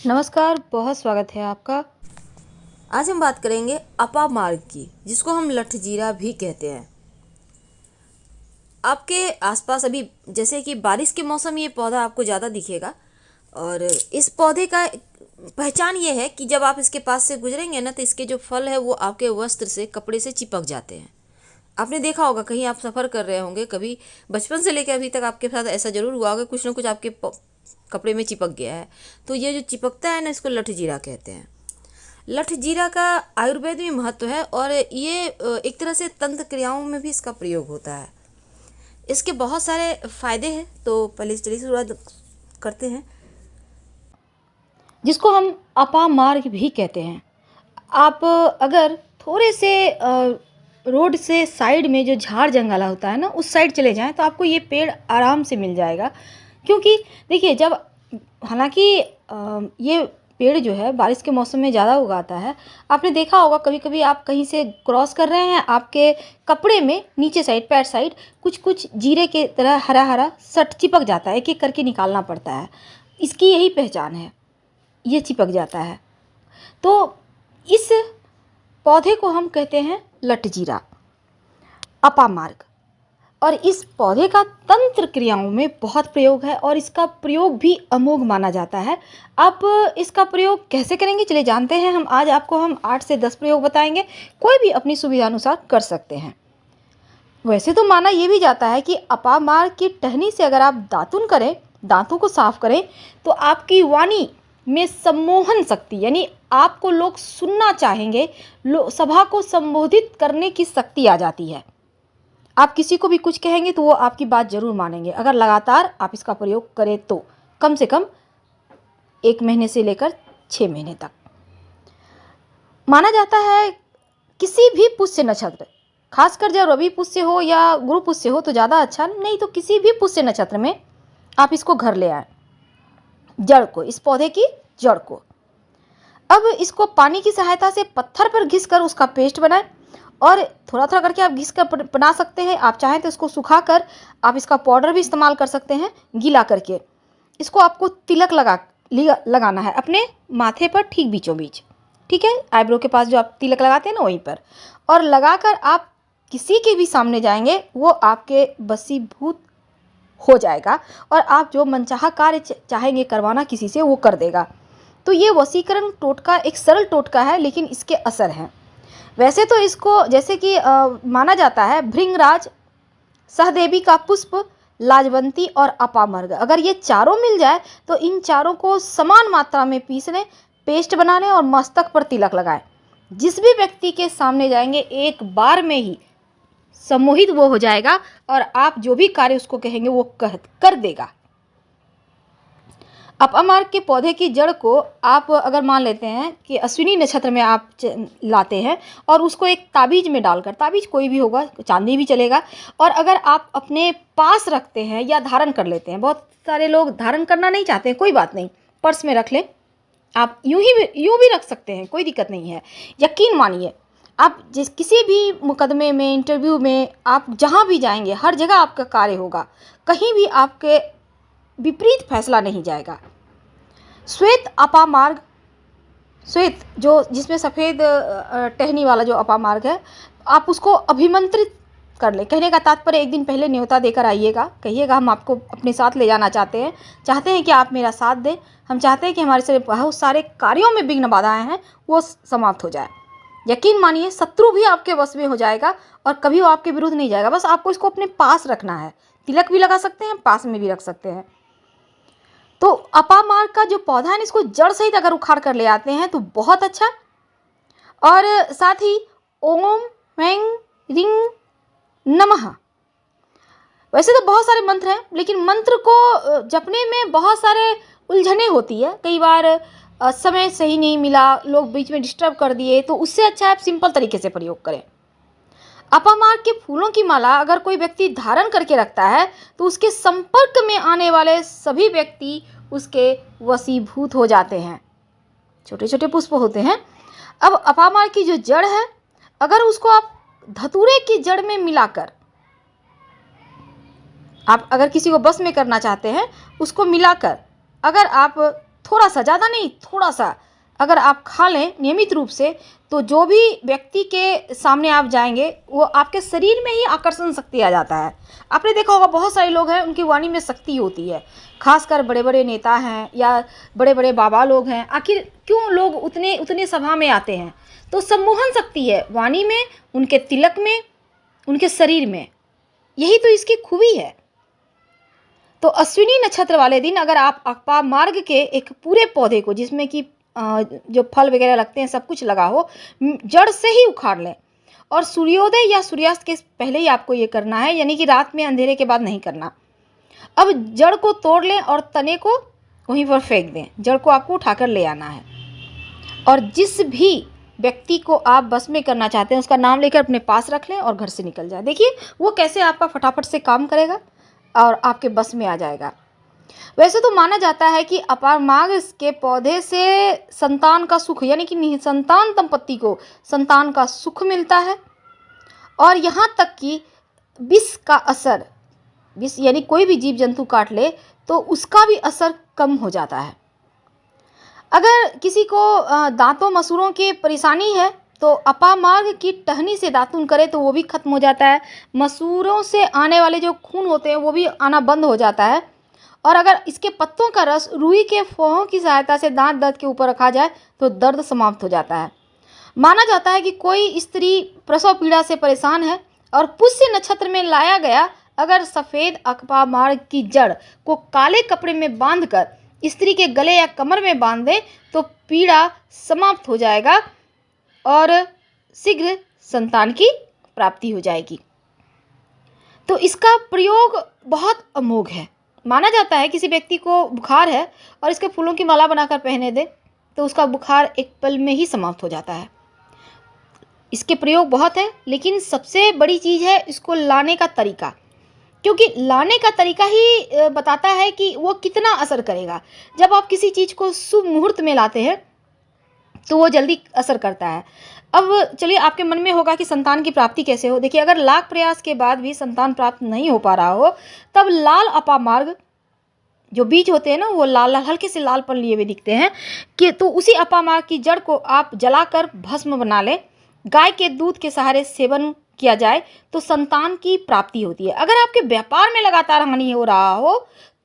नमस्कार, बहुत स्वागत है आपका। आज हम बात करेंगे अपामार्ग की, जिसको हम लठजीरा भी कहते हैं। आपके आसपास अभी जैसे कि बारिश के मौसम में ये पौधा आपको ज़्यादा दिखेगा। और इस पौधे का पहचान ये है कि जब आप इसके पास से गुजरेंगे ना, तो इसके जो फल है वो आपके वस्त्र से, कपड़े से चिपक जाते हैं। आपने देखा होगा, कहीं आप सफ़र कर रहे होंगे, कभी बचपन से लेकर अभी तक आपके साथ ऐसा ज़रूर हुआ होगा, कुछ ना कुछ आपके कपड़े में चिपक गया है। तो ये जो चिपकता है ना, इसको लठजीरा कहते हैं। लठजीरा का आयुर्वेद में महत्व है और ये एक तरह से तंत्र क्रियाओं में भी इसका प्रयोग होता है। इसके बहुत सारे फायदे हैं, तो पहले चलिए शुरुआत करते हैं। जिसको हम अपामार्ग भी कहते हैं। आप अगर थोड़े से रोड से साइड में जो झाड़ जंगल होता है ना, उस साइड चले जाएं तो आपको ये पेड़ आराम से मिल जाएगा। क्योंकि देखिए, जब हालांकि ये पेड़ जो है बारिश के मौसम में ज़्यादा उगाता है। आपने देखा होगा, कभी कभी आप कहीं से क्रॉस कर रहे हैं, आपके कपड़े में नीचे साइड, पैर साइड कुछ कुछ जीरे के तरह हरा हरा सट चिपक जाता है। एक एक करके निकालना पड़ता है। इसकी यही पहचान है, ये चिपक जाता है। तो इस पौधे को हम कहते हैं लठजीरा, अपामार्ग। और इस पौधे का तंत्र क्रियाओं में बहुत प्रयोग है और इसका प्रयोग भी अमोघ माना जाता है। आप इसका प्रयोग कैसे करेंगे, चलिए जानते हैं। आज आपको हम 8 से 10 प्रयोग बताएंगे, कोई भी अपनी सुविधा अनुसार कर सकते हैं। वैसे तो माना यह भी जाता है कि अपामार्ग की टहनी से अगर आप दातुन करें, दांतों को साफ करें, तो आपकी वाणी में सम्मोहन शक्ति, यानी आपको लोग सुनना चाहेंगे, सभा को संबोधित करने की शक्ति आ जाती है। आप किसी को भी कुछ कहेंगे तो वो आपकी बात जरूर मानेंगे, अगर लगातार आप इसका प्रयोग करें तो। कम से कम 1 महीने से लेकर 6 महीने तक माना जाता है। किसी भी पुष्य नक्षत्र, खासकर जब रवि पुष्य हो या गुरु पुष्य हो तो ज़्यादा अच्छा, नहीं तो किसी भी पुष्य नक्षत्र में आप इसको घर ले आए, जड़ को, इस पौधे की जड़ को। अब इसको पानी की सहायता से पत्थर पर घिसकर उसका पेस्ट बनाएं और थोड़ा थोड़ा करके आप घिस कर बना सकते हैं। आप चाहें तो इसको सुखाकर आप इसका पाउडर भी इस्तेमाल कर सकते हैं, गीला करके। इसको आपको तिलक लगाना है अपने माथे पर, ठीक बीचों बीच, ठीक है, आईब्रो के पास जो आप तिलक लगाते हैं ना, वहीं पर। और लगाकर आप किसी के भी सामने जाएंगे, वो आपके वशीभूत हो जाएगा और आप जो मनचाहा कार्य चाहेंगे करवाना किसी से, वो कर देगा। तो ये वशीकरण टोटका एक सरल टोटका है, लेकिन इसके असर हैं। वैसे तो इसको जैसे कि माना जाता है, भृंगराज, सहदेवी का पुष्प, लाजवंती और अपामार्ग, अगर ये चारों मिल जाए तो इन चारों को समान मात्रा में पीस लें, पेस्ट बना लें और मस्तक पर तिलक लगाएं। जिस भी व्यक्ति के सामने जाएंगे, एक बार में ही सम्मोहित वो हो जाएगा और आप जो भी कार्य उसको कहेंगे वो कर देगा। अपामार्ग के पौधे की जड़ को आप अगर मान लेते हैं कि अश्विनी नक्षत्र में आप लाते हैं और उसको एक ताबीज में डालकर, ताबीज कोई भी होगा, चांदी भी चलेगा, और अगर आप अपने पास रखते हैं या धारण कर लेते हैं, बहुत सारे लोग धारण करना नहीं चाहते हैं, कोई बात नहीं, पर्स में रख लें, आप यूं भी रख सकते हैं, कोई दिक्कत नहीं है। यकीन मानिए, आप किसी भी मुकदमे में, इंटरव्यू में, आप जहाँ भी जाएंगे, हर जगह आपका कार्य होगा, कहीं भी आपके विपरीत फैसला नहीं जाएगा। श्वेत अपामार्ग, श्वेत जो जिसमें सफ़ेद टहनी वाला जो अपामार्ग है, आप उसको अभिमंत्रित कर ले। कहने का तात्पर्य, एक दिन पहले न्योता देकर आइएगा, कहिएगा हम आपको अपने साथ ले जाना चाहते हैं कि आप मेरा साथ दें। हम चाहते हैं कि हमारे से बहुत सारे कार्यों में विघ्न बाधाएं हैं वो समाप्त हो जाए। यकीन मानिए, शत्रु भी आपके वश में हो जाएगा और कभी वो आपके विरुद्ध नहीं जाएगा। बस आपको इसको अपने पास रखना है। तिलक भी लगा सकते हैं, पास में भी रख सकते हैं। तो अपामार्ग का जो पौधा है, इसको जड़ सहित अगर उखाड़ कर ले आते हैं तो बहुत अच्छा। और साथ ही ओम ह्रैंग ह्रीं नमः, वैसे तो बहुत सारे मंत्र हैं, लेकिन मंत्र को जपने में बहुत सारे उलझने होती है। कई बार समय सही नहीं मिला, लोग बीच में डिस्टर्ब कर दिए, तो उससे अच्छा आप सिंपल तरीके से प्रयोग करें। अपामार्ग के फूलों की माला अगर कोई व्यक्ति धारण करके रखता है तो उसके संपर्क में आने वाले सभी व्यक्ति उसके वशीभूत हो जाते हैं। छोटे छोटे पुष्प होते हैं। अब अपामार्ग की जो जड़ है, अगर उसको आप धतूरे की जड़ में मिलाकर, आप अगर किसी को बस में करना चाहते हैं, उसको मिलाकर अगर आप थोड़ा सा, ज़्यादा नहीं, थोड़ा सा अगर आप खा लें नियमित रूप से, तो जो भी व्यक्ति के सामने आप जाएंगे वो आपके शरीर में ही आकर्षण शक्ति आ जाता है। आपने देखा होगा बहुत सारे लोग हैं उनकी वाणी में शक्ति होती है, खासकर बड़े बड़े नेता हैं या बड़े बड़े बाबा लोग हैं। आखिर क्यों लोग उतने उतने सभा में आते हैं? तो सम्मोहन शक्ति है वाणी में, उनके तिलक में, उनके शरीर में। यही तो इसकी खूबी है। तो अश्विनी नक्षत्र वाले दिन अगर आप अपामार्ग मार्ग के एक पूरे पौधे को, जिसमें कि जो फल वगैरह लगते हैं सब कुछ लगा हो, जड़ से ही उखाड़ लें। और सूर्योदय या सूर्यास्त के पहले ही आपको ये करना है, यानी कि रात में अंधेरे के बाद नहीं करना। अब जड़ को तोड़ लें और तने को वहीं पर फेंक दें। जड़ को आपको उठाकर ले आना है और जिस भी व्यक्ति को आप बस में करना चाहते हैं उसका नाम लेकर अपने पास रख लें और घर से निकल जाए। देखिए वो कैसे आपका फटाफट से काम करेगा और आपके बस में आ जाएगा। वैसे तो माना जाता है कि अपामार्ग के पौधे से संतान का सुख, यानी कि निसंतान दंपत्ति को संतान का सुख मिलता है। और यहाँ तक कि विष का असर, विष यानी कोई भी जीव जंतु काट ले तो उसका भी असर कम हो जाता है। अगर किसी को दांतों मसूड़ों की परेशानी है तो अपामार्ग की टहनी से दातुन करे तो वो भी खत्म हो जाता है। मसूड़ों से आने वाले जो खून होते हैं वो भी आना बंद हो जाता है। और अगर इसके पत्तों का रस रुई के फोहों की सहायता से दांत दर्द के ऊपर रखा जाए तो दर्द समाप्त हो जाता है। माना जाता है कि कोई स्त्री प्रसव पीड़ा से परेशान है और पुष्य नक्षत्र में लाया गया अगर सफ़ेद अपामार्ग की जड़ को काले कपड़े में बांधकर स्त्री के गले या कमर में बांध दे तो पीड़ा समाप्त हो जाएगा और शीघ्र संतान की प्राप्ति हो जाएगी। तो इसका प्रयोग बहुत अमोघ है। माना जाता है किसी व्यक्ति को बुखार है और इसके फूलों की माला बनाकर पहने दे तो उसका बुखार एक पल में ही समाप्त हो जाता है। इसके प्रयोग बहुत है, लेकिन सबसे बड़ी चीज़ है इसको लाने का तरीका, क्योंकि लाने का तरीका ही बताता है कि वो कितना असर करेगा। जब आप किसी चीज़ को शुभ मुहूर्त में लाते हैं तो वो जल्दी असर करता है। अब चलिए, आपके मन में होगा कि संतान की प्राप्ति कैसे हो। देखिए, अगर लाख प्रयास के बाद भी संतान प्राप्त नहीं हो पा रहा हो तब लाल अपामार्ग जो बीज होते हैं ना, वो लाल लाल हल्के से लाल पर लिए हुए दिखते हैं कि तो उसी अपामार्ग की जड़ को आप जलाकर भस्म बना लें। गाय के दूध के सहारे सेवन किया जाए तो संतान की प्राप्ति होती है। अगर आपके व्यापार में लगातार हानि हो रहा हो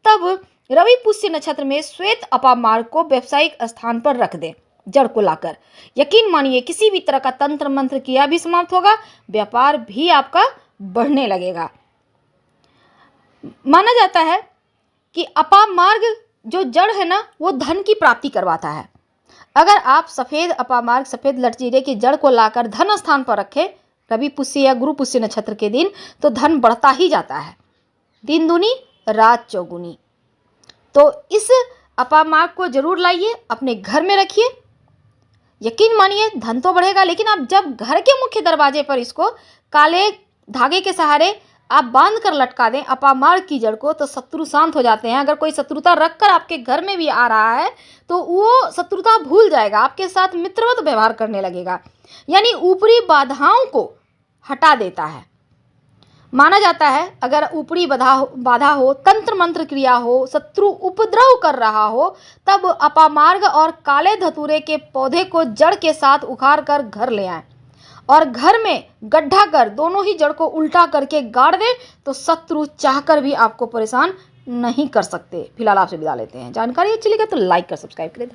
तब रवि पुष्य नक्षत्र में श्वेत अपामार्ग को व्यावसायिक स्थान पर रख दें जड़ को लाकर। यकीन मानिए किसी भी तरह का तंत्र मंत्र किया भी समाप्त होगा, व्यापार भी आपका बढ़ने लगेगा। माना जाता है कि अपामार्ग जो जड़ है ना वो धन की प्राप्ति करवाता है। अगर आप सफ़ेद अपामार्ग, सफ़ेद लटजीरे की जड़ को लाकर धन स्थान पर रखें रवि पुष्य या गुरु पुष्य नक्षत्र के दिन तो धन बढ़ता ही जाता है, दिन दूनी रात चौगुनी। तो इस अपामार्ग को जरूर लाइए, अपने घर में रखिए। यकीन मानिए धन तो बढ़ेगा, लेकिन आप जब घर के मुख्य दरवाजे पर इसको काले धागे के सहारे आप बांध कर लटका दें अपामार्ग की जड़ को तो शत्रु शांत हो जाते हैं। अगर कोई शत्रुता रखकर आपके घर में भी आ रहा है तो वो शत्रुता भूल जाएगा, आपके साथ मित्रवत व्यवहार करने लगेगा, यानी ऊपरी बाधाओं को हटा देता है। माना जाता है अगर ऊपरी बाधा हो, तंत्र मंत्र क्रिया हो, शत्रु उपद्रव कर रहा हो तब अपामार्ग और काले धतूरे के पौधे को जड़ के साथ उखाड़ कर घर ले आएं और घर में गड्ढा कर दोनों ही जड़ को उल्टा करके गाड़ दें तो शत्रु चाहकर भी आपको परेशान नहीं कर सकते। फिलहाल आपसे विदा लेते हैं। जानकारी अच्छी लगे तो लाइक कर सब्सक्राइब करें।